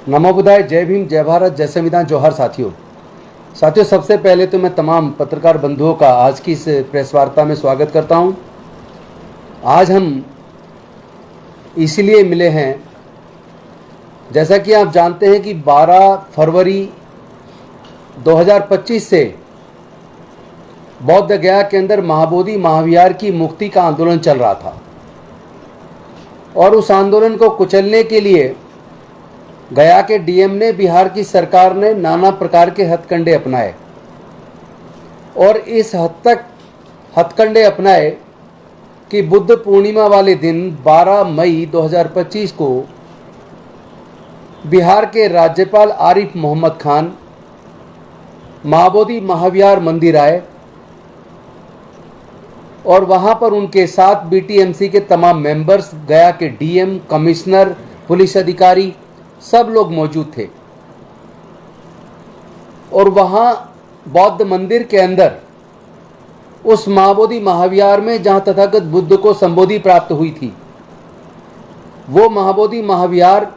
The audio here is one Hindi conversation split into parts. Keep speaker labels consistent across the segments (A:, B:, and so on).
A: नमो बुद्धाय। जय भीम, जय भारत, जय संविधान, जोहार साथियों। सबसे पहले तो मैं तमाम पत्रकार बंधुओं का आज की इस प्रेस वार्ता में स्वागत करता हूं। आज हम इसलिए मिले हैं, जैसा कि आप जानते हैं कि 12 फरवरी 2025 से बौद्ध गया के अंदर महाबोधि महाविहार की मुक्ति का आंदोलन चल रहा था और उस आंदोलन को कुचलने के लिए गया के डीएम ने, बिहार की सरकार ने नाना प्रकार के हथकंडे अपनाए और इस हद तक हथकंडे अपनाए कि बुद्ध पूर्णिमा वाले दिन 12 मई 2025 को बिहार के राज्यपाल आरिफ मोहम्मद खान महाबोधि महाविहार मंदिर आए और वहां पर उनके साथ बीटीएमसी के तमाम मेंबर्स, गया के डीएम, कमिश्नर, पुलिस अधिकारी, सब लोग मौजूद थे। और वहां बौद्ध मंदिर के अंदर उस महाबोधि महाविहार में जहां तथागत बुद्ध को संबोधि प्राप्त हुई थी, वो महाबोधि महाविहार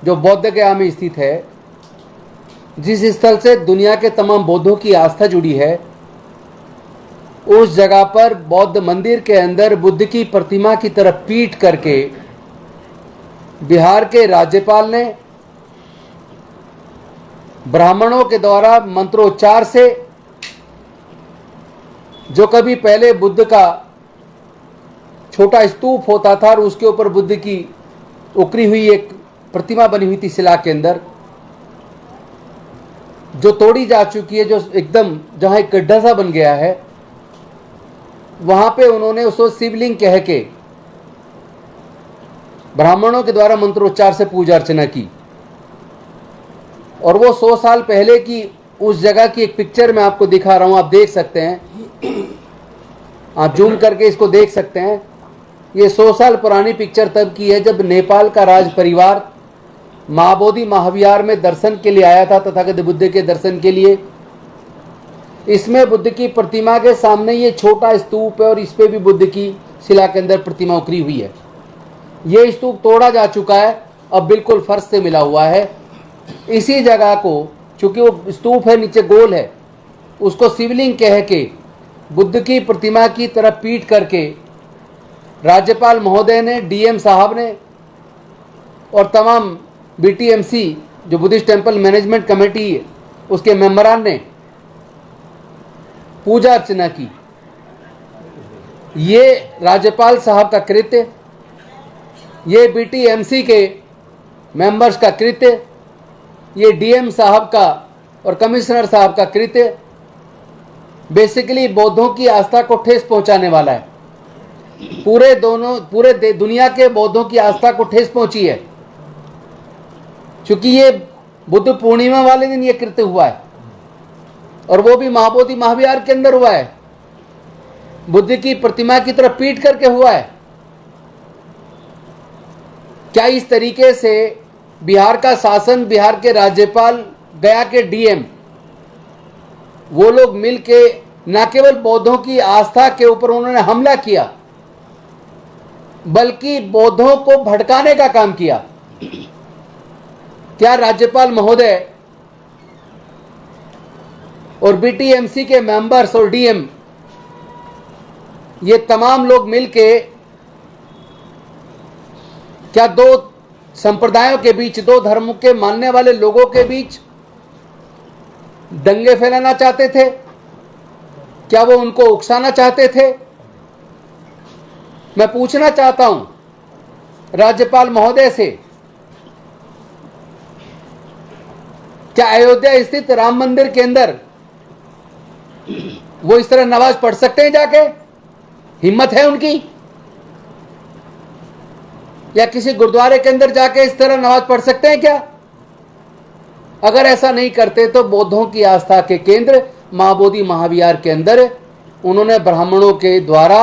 A: जो बौद्ध गया में स्थित है, जिस स्थल से दुनिया के तमाम बौद्धों की आस्था जुड़ी है, उस जगह पर बौद्ध मंदिर के अंदर बुद्ध की प्रतिमा की तरफ पीट करके बिहार के राज्यपाल ने ब्राह्मणों के द्वारा मंत्रोच्चार से, जो कभी पहले बुद्ध का छोटा स्तूप होता था और उसके ऊपर बुद्ध की उकरी हुई एक प्रतिमा बनी हुई थी शिला के अंदर, जो तोड़ी जा चुकी है, जो एकदम जहां एक गड्ढा सा बन गया है, वहां पे उन्होंने उसको शिवलिंग कह के ब्राह्मणों के द्वारा मंत्रोच्चार से पूजा अर्चना की। और वो 100 साल पहले की उस जगह की एक पिक्चर मैं आपको दिखा रहा हूं, आप देख सकते हैं, आप जूम करके इसको देख सकते हैं। ये 100 साल पुरानी पिक्चर तब की है जब नेपाल का राज परिवार महाबोधि महाविहार में दर्शन के लिए आया था, तथागत बुद्ध के दर्शन के लिए। इसमें बुद्ध की प्रतिमा के सामने ये छोटा स्तूप है और इस पे भी बुद्ध की शिला के अंदर प्रतिमा उकरी हुई है। ये स्तूप तोड़ा जा चुका है, अब बिल्कुल फर्श से मिला हुआ है। इसी जगह को, चूंकि वो स्तूप है, नीचे गोल है, उसको शिवलिंग कह के बुद्ध की प्रतिमा की तरफ पीट करके राज्यपाल महोदय ने, डीएम साहब ने और तमाम बीटीएमसी जो बुद्धिस्ट टेम्पल मैनेजमेंट कमेटी है उसके मेंबरान ने पूजा अर्चना की। ये राज्यपाल साहब का कृत्य, ये बीटीएमसी के मेंबर्स का कृत्य, ये डीएम साहब का और कमिश्नर साहब का कृत्य बेसिकली बौद्धों की आस्था को ठेस पहुंचाने वाला है। पूरे दुनिया के बौद्धों की आस्था को ठेस पहुंची है, क्योंकि ये बुद्ध पूर्णिमा वाले दिन ये कृत्य हुआ है और वो भी महाबोधि महाविहार के अंदर हुआ है, बुद्ध की प्रतिमा की तरफ पीट करके हुआ है। क्या इस तरीके से बिहार का शासन, बिहार के राज्यपाल, गया के डीएम, वो लोग मिलके न केवल बौद्धों की आस्था के ऊपर उन्होंने हमला किया, बल्कि बौद्धों को भड़काने का काम किया। क्या राज्यपाल महोदय और बीटीएमसी के मेंबर्स और डीएम, ये तमाम लोग मिलके क्या दो संप्रदायों के बीच, दो धर्मों के मानने वाले लोगों के बीच दंगे फैलाना चाहते थे? क्या वो उनको उकसाना चाहते थे? मैं पूछना चाहता हूं राज्यपाल महोदय से, क्या अयोध्या स्थित राम मंदिर के अंदर वो इस तरह नमाज पढ़ सकते हैं जाके? हिम्मत है उनकी? या किसी गुरुद्वारे के अंदर जाके इस तरह नमाज पढ़ सकते हैं क्या? अगर ऐसा नहीं करते तो बौद्धों की आस्था के केंद्र महाबोधि महाविहार के अंदर उन्होंने ब्राह्मणों के द्वारा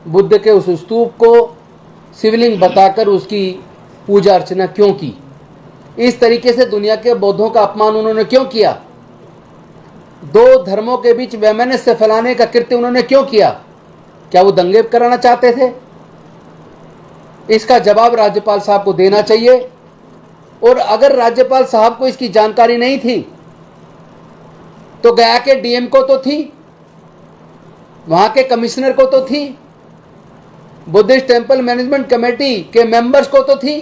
A: बुद्ध के उस स्तूप को शिवलिंग बताकर उसकी पूजा अर्चना क्यों की? इस तरीके से दुनिया के बौद्धों का अपमान उन्होंने क्यों किया? दो धर्मों के बीच वैमनस्य फैलाने का कृत्य उन्होंने क्यों किया? क्या वो दंगे कराना चाहते थे? इसका जवाब राज्यपाल साहब को देना चाहिए और अगर राज्यपाल साहब को इसकी जानकारी नहीं थी तो गया के डीएम को तो थी, वहां के कमिश्नर को तो थी, बुद्धिस्ट टेंपल मैनेजमेंट कमेटी के मेंबर्स को तो थी।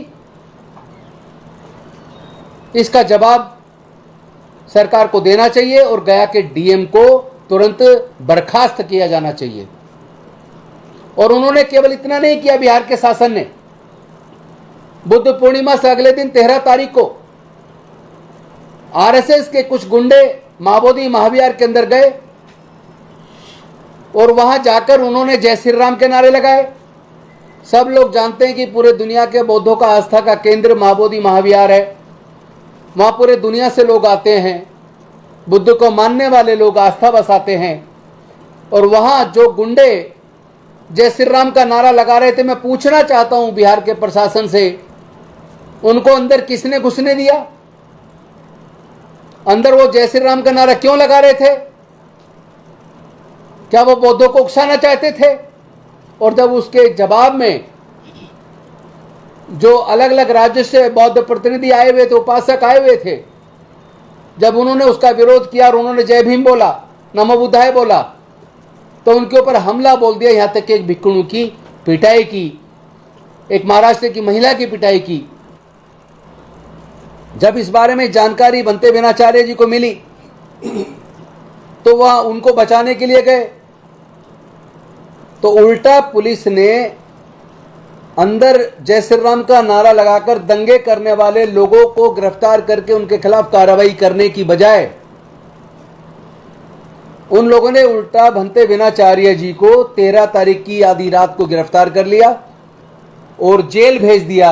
A: इसका जवाब सरकार को देना चाहिए और गया के डीएम को तुरंत बर्खास्त किया जाना चाहिए। और उन्होंने केवल इतना नहीं किया, बिहार के शासन ने बुद्ध पूर्णिमा से अगले दिन 13 तारीख को आरएसएस के कुछ गुंडे माबोदी महाविहार के अंदर गए और वहां जाकर उन्होंने जय श्री राम के नारे लगाए। सब लोग जानते हैं कि पूरे दुनिया के बौद्धों का आस्था का केंद्र माबोदी महाविहार है। वहां पूरे दुनिया से लोग आते हैं, बुद्ध को मानने वाले लोग आस्था बसाते हैं। और वहां जो गुंडे जय श्री राम का नारा लगा रहे थे, मैं पूछना चाहता हूं बिहार के प्रशासन से, उनको अंदर किसने घुसने दिया? अंदर वो जय श्री राम का नारा क्यों लगा रहे थे? क्या वो बौद्धों को उकसाना चाहते थे? और जब उसके जवाब में जो अलग अलग राज्य से बौद्ध प्रतिनिधि आए हुए थे, उपासक आए हुए थे, जब उन्होंने उसका विरोध किया और उन्होंने जय भीम बोला, नमो बुद्धाय बोला, तो उनके ऊपर हमला बोल दिया। यहां तक कि एक भिक्षुणी की पिटाई की, एक महाराष्ट्र की महिला की पिटाई की। जब इस बारे में जानकारी बनते विनाचार्य जी को मिली तो वह उनको बचाने के लिए गए, तो उल्टा पुलिस ने अंदर जय श्री राम का नारा लगाकर दंगे करने वाले लोगों को गिरफ्तार करके उनके खिलाफ कार्रवाई करने की बजाय उन लोगों ने उल्टा भंते विनाचार्य जी को 13 तारीख की आधी रात को गिरफ्तार कर लिया और जेल भेज दिया।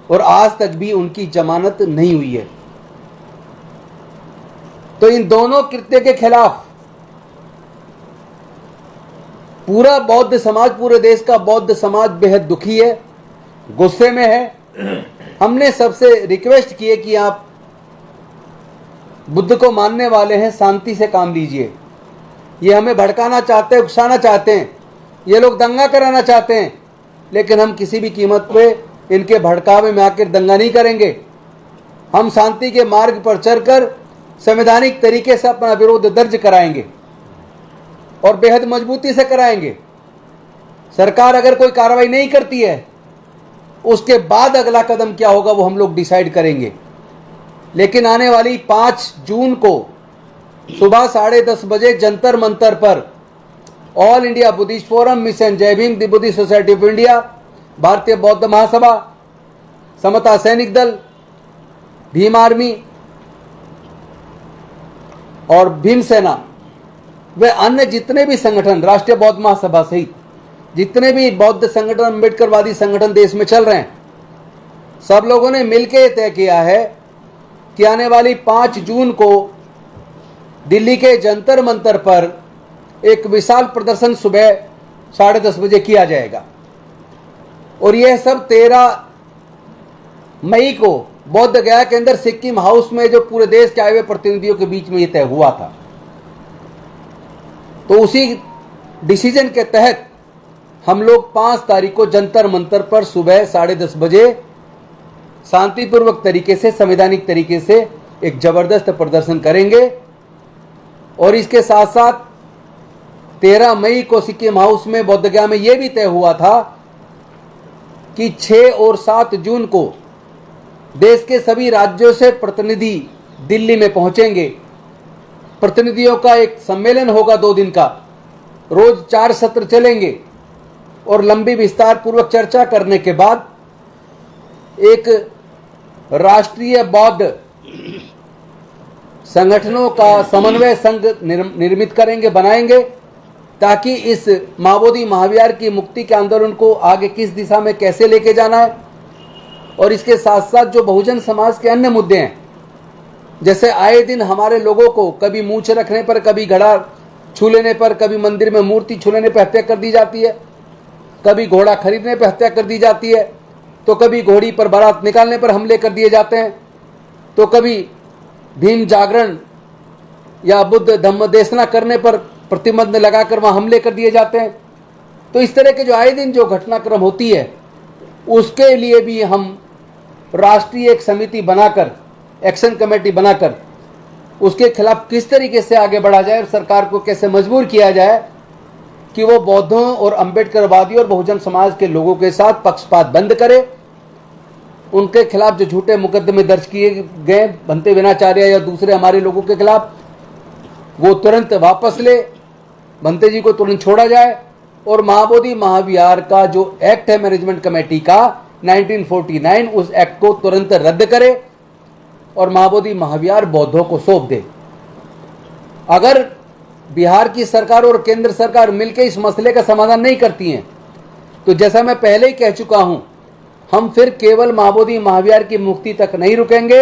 A: और आज तक भी उनकी जमानत नहीं हुई है। तो इन दोनों कृत्य के खिलाफ पूरा बौद्ध समाज, पूरे देश का बौद्ध समाज बेहद दुखी है, गुस्से में है। हमने सबसे रिक्वेस्ट की है कि आप बुद्ध को मानने वाले हैं, शांति से काम लीजिए। ये हमें भड़काना चाहते हैं, उकसाना चाहते हैं, ये लोग दंगा कराना चाहते हैं, लेकिन हम किसी भी कीमत पे इनके भड़कावे में आकर दंगा नहीं करेंगे। हम शांति के मार्ग पर चलकर संवैधानिक तरीके से अपना विरोध दर्ज कराएंगे और बेहद मजबूती से कराएंगे। सरकार अगर कोई कार्रवाई नहीं करती है, उसके बाद अगला कदम क्या होगा वो हम लोग डिसाइड करेंगे। लेकिन आने वाली 5 जून को सुबह 10:30 बजे जंतर मंतर पर all India Buddhist forum, mission Jai Bhim, the Buddhist society of India, Bharatiya Bauddha महासभा, समता सैनिक दल, भीम आर्मी और भीम सेना, वे अन्य जितने भी संगठन, राष्ट्रीय बौद्ध महासभा सहित जितने भी बौद्ध संगठन, अम्बेडकरवादी संगठन देश में चल रहे हैं, सब लोगों ने मिलकर तय किया है कि आने वाली 5 जून को दिल्ली के जंतर मंतर पर एक विशाल प्रदर्शन सुबह 10:30 बजे किया जाएगा। और यह सब 13 मई को बौद्ध गया के अंदर सिक्किम हाउस में, जो पूरे देश के आए हुए प्रतिनिधियों के बीच में यह तय हुआ था। तो उसी डिसीजन के तहत हम लोग 5 तारीख को जंतर मंतर पर सुबह 10:30 बजे शांतिपूर्वक तरीके से, संवैधानिक तरीके से एक जबरदस्त प्रदर्शन करेंगे। और इसके साथ साथ 13 मई को सिक्किम हाउस में बौद्ध गया में यह भी तय हुआ था कि 6 और 7 जून को देश के सभी राज्यों से प्रतिनिधि दिल्ली में पहुंचेंगे। प्रतिनिधियों का एक सम्मेलन होगा 2 दिन का, रोज 4 सत्र चलेंगे और लंबी विस्तार पूर्वक चर्चा करने के बाद एक राष्ट्रीय बौद्ध संगठनों का समन्वय संघ निर्मित करेंगे, बनाएंगे, ताकि इस माबोदी महाविहार की मुक्ति के आंदोलन को आगे किस दिशा में कैसे लेके जाना है। और इसके साथ साथ जो बहुजन समाज के अन्य मुद्दे हैं, जैसे आए दिन हमारे लोगों को कभी मूंछ रखने पर, कभी घड़ा छू लेने पर, कभी मंदिर में मूर्ति छू लेने पर हत्या कर दी जाती है, कभी घोड़ा खरीदने पर हत्या कर दी जाती है, तो कभी घोड़ी पर बारात निकालने पर हमले कर दिए जाते हैं, तो कभी भीम जागरण या बुद्ध धम्म देशना करने पर प्रतिबंध लगाकर वहां हमले कर दिए जाते हैं। तो इस तरह के जो आए दिन जो घटनाक्रम होती है, उसके लिए भी हम राष्ट्रीय एक समिति बनाकर, एक्शन कमेटी बनाकर उसके खिलाफ किस तरीके से आगे बढ़ा जाए और सरकार को कैसे मजबूर किया जाए कि वो बौद्धों और अंबेडकरवादी और बहुजन समाज के लोगों के साथ पक्षपात बंद करे, उनके खिलाफ जो झूठे मुकदमे दर्ज किए गए भंते विनाचार्य या दूसरे हमारे लोगों के खिलाफ, वो तुरंत वापस ले, भंते जी को तुरंत छोड़ा जाए और महाबोधि महाविहार का जो एक्ट है मैनेजमेंट कमेटी का 1949, उस एक्ट को तुरंत रद्द करे और महाबोधि महाविहार बौद्धों को सौंप दे। अगर बिहार की सरकार और केंद्र सरकार मिलकर इस मसले का समाधान नहीं करती हैं तो जैसा मैं पहले ही कह चुका हूं, हम फिर केवल महाबोधि महाविहार की मुक्ति तक नहीं रुकेंगे।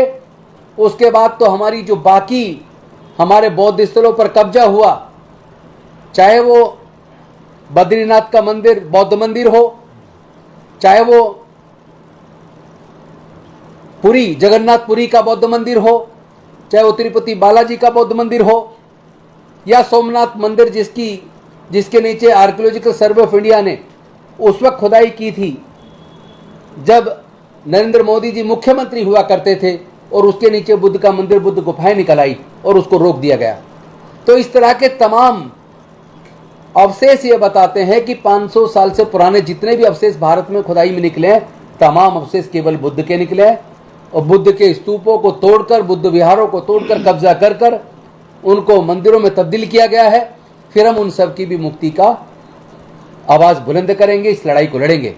A: उसके बाद तो हमारी जो बाकी हमारे बौद्ध स्थलों पर कब्जा हुआ, चाहे वो बद्रीनाथ का मंदिर बौद्ध मंदिर हो, चाहे वो पुरी जगन्नाथपुरी का बौद्ध मंदिर हो, चाहे वो तिरुपति बालाजी का बौद्ध मंदिर हो, या सोमनाथ मंदिर जिसके नीचे आर्कियोलॉजिकल सर्वे ऑफ इंडिया ने उस वक्त खुदाई की थी जब नरेंद्र मोदी जी मुख्यमंत्री हुआ करते थे, और उसके नीचे बुद्ध का मंदिर, बुद्ध गुफाएं निकल आई और उसको रोक दिया गया। तो इस तरह के तमाम अवशेष ये बताते हैं कि 500 साल से पुराने जितने भी अवशेष भारत में खुदाई में निकले हैं, तमाम अवशेष केवल बुद्ध के निकले हैं और बुद्ध के स्तूपों को तोड़कर, बुद्ध विहारों को तोड़कर, कब्जा कर कर उनको मंदिरों में तब्दील किया गया है। फिर हम उन सब की भी मुक्ति का आवाज बुलंद करेंगे, इस लड़ाई को लड़ेंगे।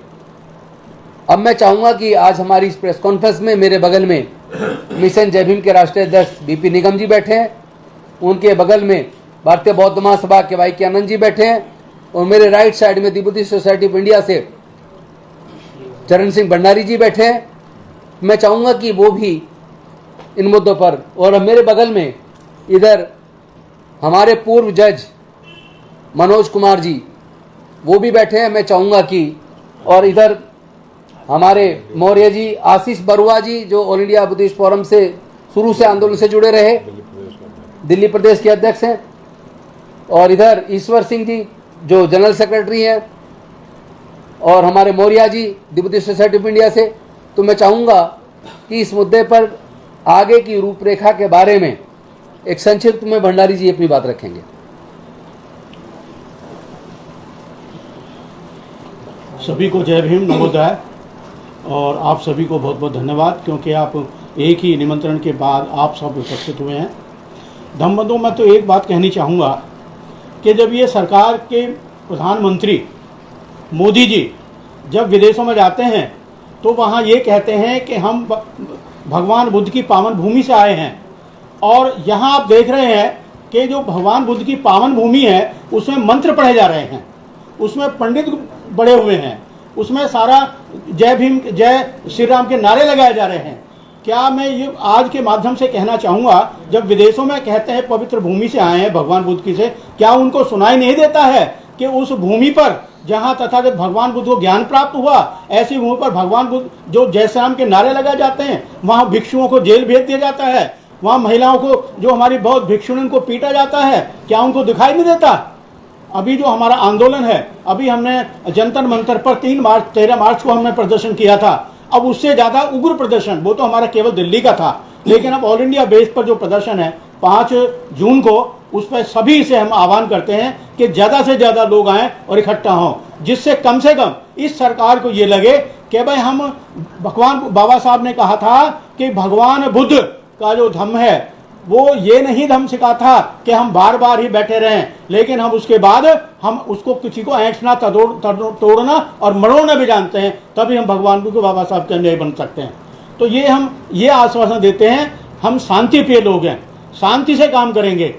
A: अब मैं चाहूंगा कि आज हमारी इस प्रेस कॉन्फ्रेंस में मेरे बगल में मिशन जय भीम के राष्ट्रीय अध्यक्ष बीपी निगम जी बैठे हैं, उनके बगल में भारतीय बौद्ध महासभा के वाई के आनंद जी बैठे हैं, और मेरे राइट साइड में दी बुद्धिस्ट सोसाइटी ऑफ इंडिया से चरण सिंह भंडारी जी बैठे हैं। मैं चाहूंगा कि वो भी इन मुद्दों पर, और मेरे बगल में इधर हमारे पूर्व जज मनोज कुमार जी वो भी बैठे हैं। मैं चाहूंगा कि, और इधर हमारे मौर्य जी, आशीष बरुआ जी जो ऑल इंडिया बुद्धिस्ट फोरम से शुरू से आंदोलन से जुड़े रहे, दिल्ली प्रदेश के अध्यक्ष हैं, और इधर ईश्वर सिंह जी जो जनरल सेक्रेटरी हैं, और हमारे Maurya ji the Buddhist society of India से। तो मैं चाहूंगा कि इस मुद्दे पर आगे की रूपरेखा के बारे में एक संक्षिप्त में भंडारी जी अपनी बात रखेंगे।
B: सभी को जय भीम, नमोदय, और आप सभी को बहुत बहुत धन्यवाद, क्योंकि आप एक ही निमंत्रण के बाद आप सब उपस्थित हुए हैं। धम्मबंधु, मैं तो एक बात कहनी चाहूँगा कि जब ये सरकार के प्रधानमंत्री मोदी जी जब विदेशों में जाते हैं तो वहाँ ये कहते हैं कि हम भगवान बुद्ध की पावन भूमि से आए हैं, और यहाँ आप देख रहे हैं कि जो भगवान बुद्ध की पावन भूमि है उसमें मंत्र पढ़े जा रहे हैं, उसमें पंडित बड़े हुए हैं, उसमें सारा जय भीम जय श्री राम के नारे लगाए जा रहे हैं। क्या मैं ये आज के माध्यम से कहना चाहूँगा, जब विदेशों में कहते हैं पवित्र भूमि से आए हैं भगवान बुद्ध की से, क्या उनको सुनाई नहीं देता है कि उस भूमि पर जहाँ तथागत भगवान बुद्ध को ज्ञान प्राप्त हुआ, ऐसी भूमि पर भगवान बुद्ध जो जय श्री राम के नारे लगाए जाते हैं, वहाँ भिक्षुओं को जेल भेज दिया जाता है, वहाँ महिलाओं को, जो हमारी बहुत भिक्षुणी, उनको पीटा जाता है, क्या उनको दिखाई नहीं देता? अभी जो हमारा आंदोलन है, अभी हमने जंतर मंतर पर 13 मार्च को हमने प्रदर्शन किया था। अब उससे ज़्यादा उग्र प्रदर्शन, वो तो हमारा केवल दिल्ली का था, लेकिन अब ऑल इंडिया बेस पर जो प्रदर्शन है 5 जून को, उस पर सभी से हम आह्वान करते हैं कि ज़्यादा से ज़्यादा लोग आएँ और इकट्ठा हों, जिससे कम से कम इस सरकार को ये लगे कि भाई हम, भगवान बाबा साहब ने कहा था कि भगवान बुद्ध का जो धम्म है वो ये नहीं धम्म सिखाता कि हम बार बार ही बैठे रहें, लेकिन हम उसके बाद हम उसको किसी को ऐंठना, तोड़ना और मरोड़ना भी जानते हैं, तभी हम भगवान बुद्ध बाबा साहब के अनुयायी बन सकते हैं। तो ये हम ये आश्वासन देते हैं, हम शांति प्रिय लोग हैं, शांति से काम करेंगे,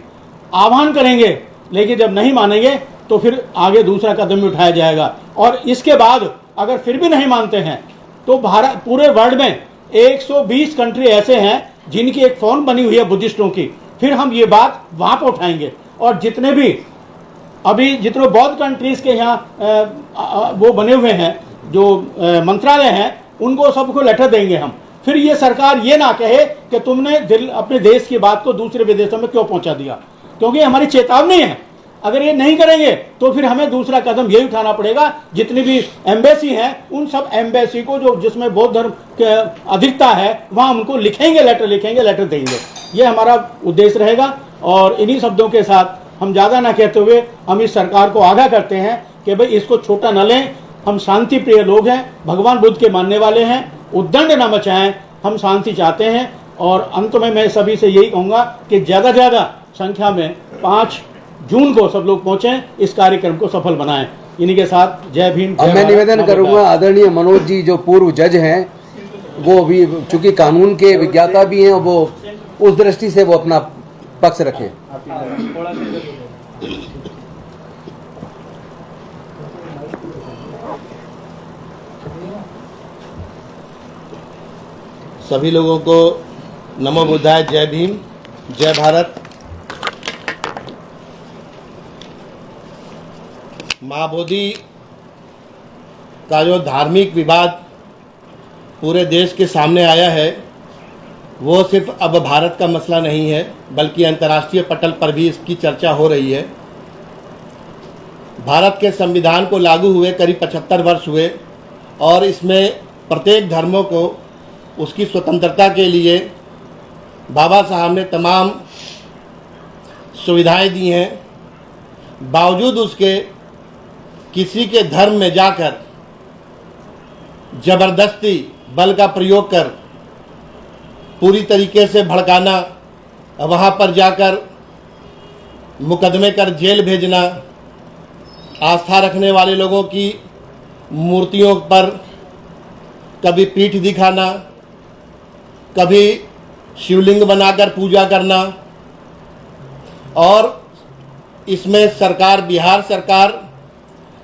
B: आह्वान करेंगे, लेकिन जब नहीं मानेंगे तो फिर आगे दूसरा कदम भी उठाया जाएगा। और इसके बाद अगर फिर भी नहीं मानते हैं तो भारत, पूरे वर्ल्ड में 120 कंट्री ऐसे हैं जिनकी एक फॉर्म बनी हुई है बुद्धिस्टों की, फिर हम ये बात वहाँ पर उठाएंगे। और जितने भी अभी जितने बौद्ध कंट्रीज के यहाँ वो बने हुए हैं, जो मंत्रालय हैं, उनको सबको लेटर देंगे हम। फिर ये सरकार ये ना कहे कि तुमने अपने देश की बात को दूसरे विदेशों में क्यों पहुँचा दिया, क्योंकि हमारी चेतावनी है। अगर ये नहीं करेंगे तो फिर हमें दूसरा कदम यही उठाना पड़ेगा, जितनी भी एम्बेसी हैं उन सब एम्बेसी को जो जिसमें बौद्ध धर्म की अधिकता है वहां उनको लेटर देंगे। ये हमारा उद्देश्य रहेगा। और इन्हीं शब्दों के साथ हम ज़्यादा ना कहते हुए हम इस सरकार को आगाह करते हैं कि भाई इसको छोटा न लें। हम शांति प्रिय लोग हैं, भगवान बुद्ध के मानने वाले हैं, उद्दंड न मचाएं, हम शांति चाहते हैं। और अंत में मैं सभी से यही कहूँगा कि ज़्यादा ज़्यादा संख्या में 5 जून को सब लोग पहुँचें, इस कार्यक्रम को सफल बनाएं। इन्हीं के साथ जय भीम।
A: अब मैं निवेदन करूंगा, आदरणीय मनोज जी जो पूर्व जज हैं, वो भी चूंकि कानून के विज्ञाता भी हैं, वो उस दृष्टि से वो अपना पक्ष रखें।
C: सभी लोगों को नमो बुद्धाय, जय भीम, जय भारत। महाबोधि का जो धार्मिक विवाद पूरे देश के सामने आया है वो सिर्फ अब भारत का मसला नहीं है, बल्कि अंतर्राष्ट्रीय पटल पर भी इसकी चर्चा हो रही है। भारत के संविधान को लागू हुए करीब 75 वर्ष हुए और इसमें प्रत्येक धर्मों को उसकी स्वतंत्रता के लिए बाबा साहब ने तमाम सुविधाएं दी हैं। बावजूद उसके किसी के धर्म में जाकर जबरदस्ती बल का प्रयोग कर पूरी तरीके से भड़काना, वहाँ पर जाकर मुकदमे कर जेल भेजना, आस्था रखने वाले लोगों की मूर्तियों पर कभी पीठ दिखाना, कभी शिवलिंग बनाकर पूजा करना, और इसमें सरकार, बिहार सरकार,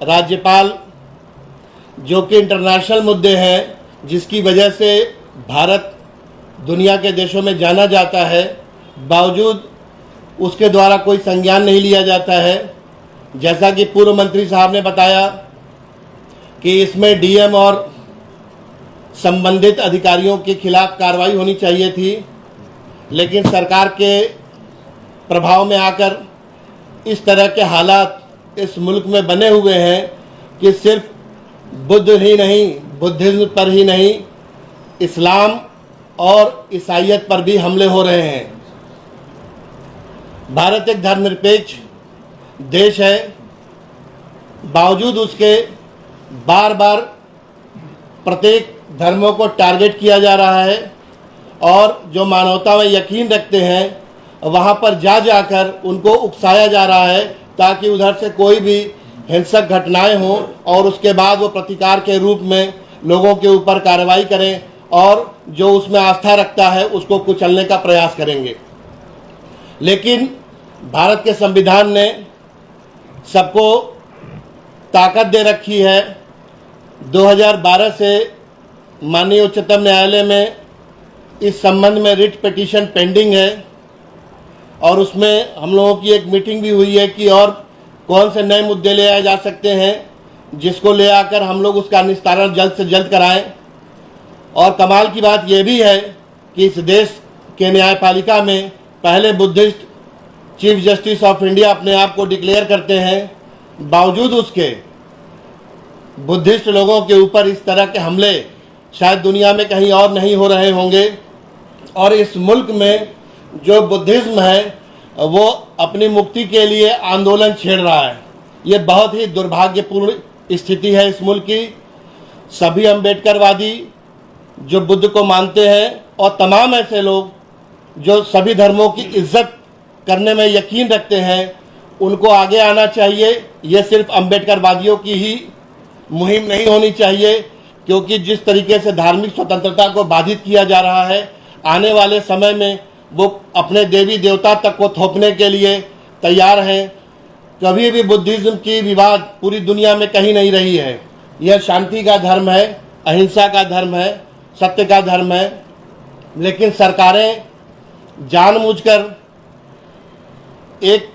C: राज्यपाल, जो कि इंटरनेशनल मुद्दे हैं जिसकी वजह से भारत दुनिया के देशों में जाना जाता है, बावजूद उसके द्वारा कोई संज्ञान नहीं लिया जाता है। जैसा कि पूर्व मंत्री साहब ने बताया कि इसमें डीएम और संबंधित अधिकारियों के खिलाफ कार्रवाई होनी चाहिए थी, लेकिन सरकार के प्रभाव में आकर इस तरह के हालात इस मुल्क में बने हुए हैं कि सिर्फ बुद्ध ही नहीं, बुद्धिज्म पर ही नहीं, इस्लाम और ईसाइयत पर भी हमले हो रहे हैं। भारत एक धर्मनिरपेक्ष देश है, बावजूद उसके बार बार प्रत्येक धर्मों को टारगेट किया जा रहा है और जो मानवता में यकीन रखते हैं वहाँ पर जाकर उनको उकसाया जा रहा है ताकि उधर से कोई भी हिंसक घटनाएं हों और उसके बाद वो प्रतिकार के रूप में लोगों के ऊपर कार्रवाई करें और जो उसमें आस्था रखता है उसको कुचलने का प्रयास करेंगे। लेकिन भारत के संविधान ने सबको ताकत दे रखी है। 2012 से माननीय उच्चतम न्यायालय में इस संबंध में रिट पिटीशन पेंडिंग है और उसमें हम लोगों की एक मीटिंग भी हुई है कि और कौन से नए मुद्दे ले आए जा सकते हैं जिसको ले आकर हम लोग उसका निस्तारण जल्द से जल्द कराएं। और कमाल की बात यह भी है कि इस देश के न्यायपालिका में पहले Buddhist chief justice of India अपने आप को डिक्लेयर करते हैं, बावजूद उसके बुद्धिस्ट लोगों के ऊपर इस तरह के हमले शायद दुनिया में कहीं और नहीं हो रहे होंगे। और इस मुल्क में जो बुद्धिज्म है वो अपनी मुक्ति के लिए आंदोलन छेड़ रहा है। ये बहुत ही दुर्भाग्यपूर्ण स्थिति है इस मुल्क की। सभी अम्बेडकरवादी जो बुद्ध को मानते हैं और तमाम ऐसे लोग जो सभी धर्मों की इज्जत करने में यकीन रखते हैं, उनको आगे आना चाहिए। ये सिर्फ अम्बेडकरवादियों की ही मुहिम नहीं होनी चाहिए, क्योंकि जिस तरीके से धार्मिक स्वतंत्रता को बाधित किया जा रहा है, आने वाले समय में वो अपने देवी देवता तक को थोपने के लिए तैयार हैं। कभी भी बुद्धिज्म की विवाद पूरी दुनिया में कहीं नहीं रही है। यह शांति का धर्म है, अहिंसा का धर्म है, सत्य का धर्म है। लेकिन सरकारें जानबूझकर एक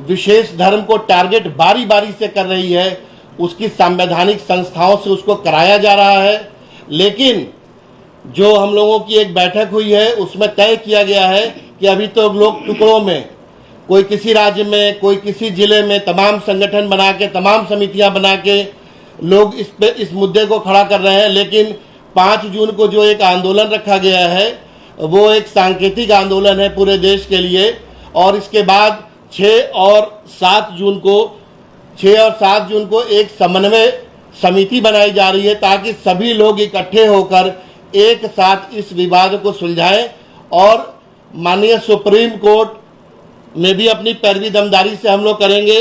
C: विशेष धर्म को टारगेट बारी बारी से कर रही है। उसकी संवैधानिक संस्थाओं से उसको कराया जा रहा है। लेकिन जो हम लोगों की एक बैठक हुई है उसमें तय किया गया है कि अभी तो लोग टुकड़ों में कोई किसी राज्य में, कोई किसी जिले में, तमाम संगठन बना के, तमाम समितियां बना के लोग इस मुद्दे को खड़ा कर रहे हैं। लेकिन 5 जून को जो एक आंदोलन रखा गया है वो एक सांकेतिक आंदोलन है पूरे देश के लिए। और इसके बाद 6 और 7 जून को एक समन्वय समिति बनाई जा रही है ताकि सभी लोग इकट्ठे होकर एक साथ इस विवाद को सुलझाएं और माननीय सुप्रीम कोर्ट में भी अपनी पैरवी दमदारी से हम लोग करेंगे।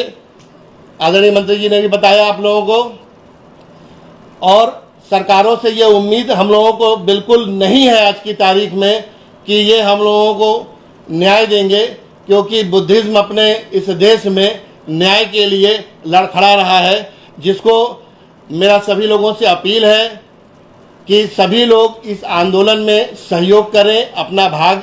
C: आदरणीय मंत्री जी ने भी बताया आप लोगों को, और सरकारों से ये उम्मीद हम लोगों को बिल्कुल नहीं है आज की तारीख में कि ये हम लोगों को न्याय देंगे, क्योंकि बुद्धिज्म अपने इस देश में न्याय के लिए लड़खड़ा रहा है। जिसको मेरा सभी लोगों से अपील है कि सभी लोग इस आंदोलन में सहयोग करें, अपना भाग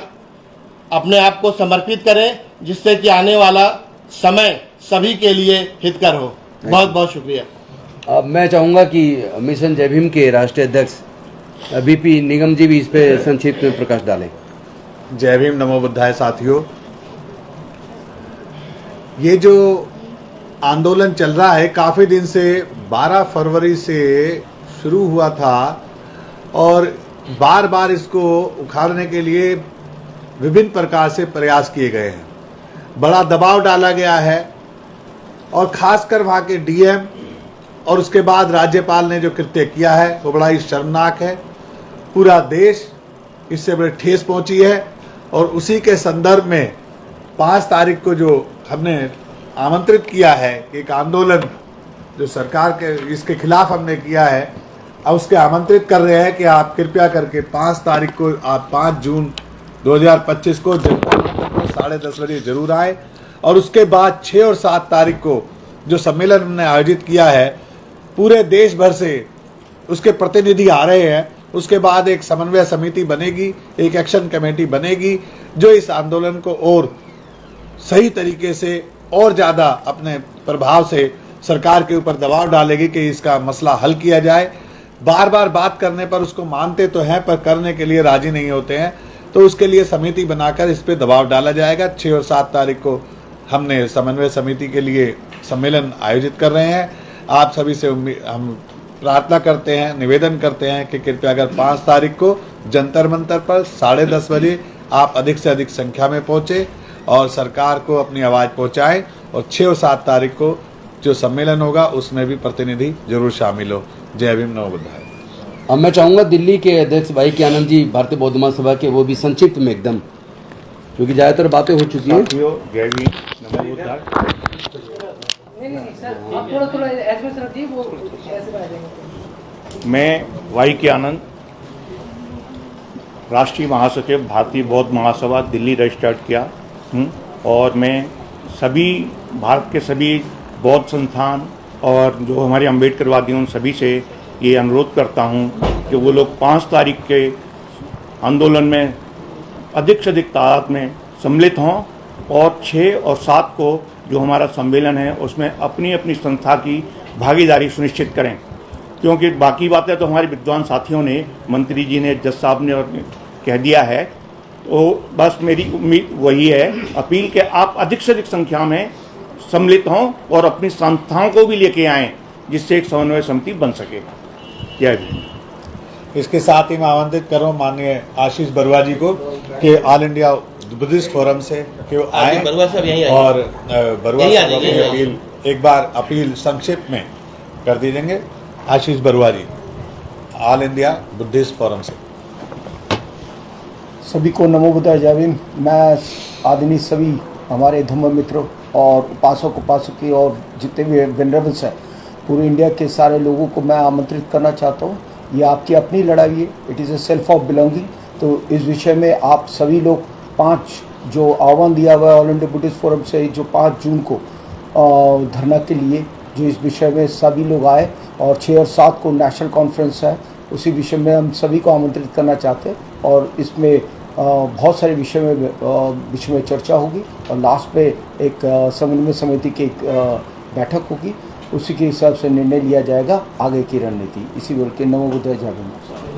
C: अपने आप को समर्पित करें, जिससे कि आने वाला समय सभी के लिए हितकर हो। बहुत बहुत शुक्रिया।
A: अब मैं चाहूँगा कि मिशन जय भीम के राष्ट्रीय अध्यक्ष बीपी निगम जी भी इस पे संक्षिप्त में प्रकाश डालें।
D: जय भीम, नमो बुद्धाय। साथियों, ये जो आंदोलन चल रहा है काफ़ी दिन से, 12 फरवरी से शुरू हुआ था और बार बार इसको उखाड़ने के लिए विभिन्न प्रकार से प्रयास किए गए हैं। बड़ा दबाव डाला गया है और खासकर वहाँ के डीएम और उसके बाद राज्यपाल ने जो कृत्य किया है वो बड़ा ही शर्मनाक है। पूरा देश इससे बड़ी ठेस पहुंची है और उसी के संदर्भ में 5 तारीख को जो हमने आमंत्रित किया है कि एक आंदोलन जो सरकार के इसके खिलाफ हमने किया है, अब उसके आमंत्रित कर रहे हैं कि आप कृपया करके 5 तारीख को, आप 5 जून 2025 को जनता मंच को 10:30 बजे जरूर आए। और उसके बाद 6 और 7 तारीख को जो सम्मेलन हमने आयोजित किया है, पूरे देश भर से उसके प्रतिनिधि आ रहे हैं। उसके बाद एक समन्वय समिति बनेगी, एक एक्शन कमेटी बनेगी जो इस आंदोलन को और सही तरीके से और ज़्यादा अपने प्रभाव से सरकार के ऊपर दबाव डालेगी कि इसका मसला हल किया जाए। बार बार बात करने पर उसको मानते तो हैं पर करने के लिए राजी नहीं होते हैं, तो उसके लिए समिति बनाकर इस पर दबाव डाला जाएगा। 6 और 7 तारीख को हमने समन्वय समिति के लिए सम्मेलन आयोजित कर रहे हैं। आप सभी से हम प्रार्थना करते हैं, निवेदन करते हैं कि कृपया अगर 5 तारीख को जंतर मंतर पर 10:30 बजे आप अधिक से अधिक संख्या में पहुँचे और सरकार को अपनी आवाज़ पहुँचाएं। और 6 और 7 तारीख को जो सम्मेलन होगा उसमें भी प्रतिनिधि जरूर शामिल हो। जय भीम, नमो बुद्धाय।
A: अब मैं चाहूँगा दिल्ली के अध्यक्ष भाई के आनंद जी, भारतीय बौद्ध महासभा के, वो भी संक्षिप्त में एकदम, क्योंकि ज़्यादातर बातें हो चुकी हैं।
D: जय भीम, नमो बुद्धाय।
E: मैं वाई के आनंद, राष्ट्रीय महासचिव, भारतीय बौद्ध महासभा दिल्ली रजिस्टर्ड किया हूँ। और मैं सभी भारत के सभी बौद्ध संस्थान और जो हमारे अम्बेडकरवादी उन सभी से ये अनुरोध करता हूँ कि वो लोग 5 तारीख के आंदोलन में अधिक से अधिक तादाद में सम्मिलित हों और 6 और 7 को जो हमारा सम्मेलन है उसमें अपनी अपनी संस्था की भागीदारी सुनिश्चित करें। क्योंकि बाकी बातें तो हमारे विद्वान साथियों ने, मंत्री जी ने, जज साहब ने और कह दिया है। तो बस मेरी उम्मीद वही है, अपील कि आप अधिक से अधिक संख्या में सम्मिलित हों और अपनी संस्थाओं को भी लेके आएँ, जिससे एक समन्वय समिति बन सके। जय भीम।
D: इसके साथ ही मैं आमंत्रित कर रहा हूँ माननीय आशीष बरुआ जी को कि ऑल इंडिया बुद्धिस्ट फोरम से कि वो आए और बरुआ साहब की अपील एक बार अपील संक्षिप्त में कर दी देंगे। आशीष बरुआ जी, ऑल इंडिया बुद्धिस्ट फोरम से।
F: सभी को नमो बुद्धाय, जय भीम। मैं आदरणीय सभी हमारे धम्म मित्रों और उपासक उपासकी और जितने भी वेनरेबल्स हैं, पूरे इंडिया के सारे लोगों को मैं आमंत्रित करना चाहता हूँ। ये आपकी अपनी लड़ाई है, it is a self of belonging. तो इस विषय में आप सभी लोग 5 जो आह्वान दिया हुआ है ऑल इंडिया बुद्धिस्ट फोरम से, जो 5 जून को धरना के लिए, जो इस विषय में सभी लोग आए। और 6 और 7 को नेशनल कॉन्फ्रेंस है, उसी विषय में हम सभी को आमंत्रित करना चाहते हैं। और इसमें बहुत सारे विषय में चर्चा होगी और लास्ट में एक समन्वय समिति की एक बैठक होगी, उसी के हिसाब से निर्णय लिया जाएगा आगे की रणनीति। इसी बोल के नमो बुद्धाय, जय भीम।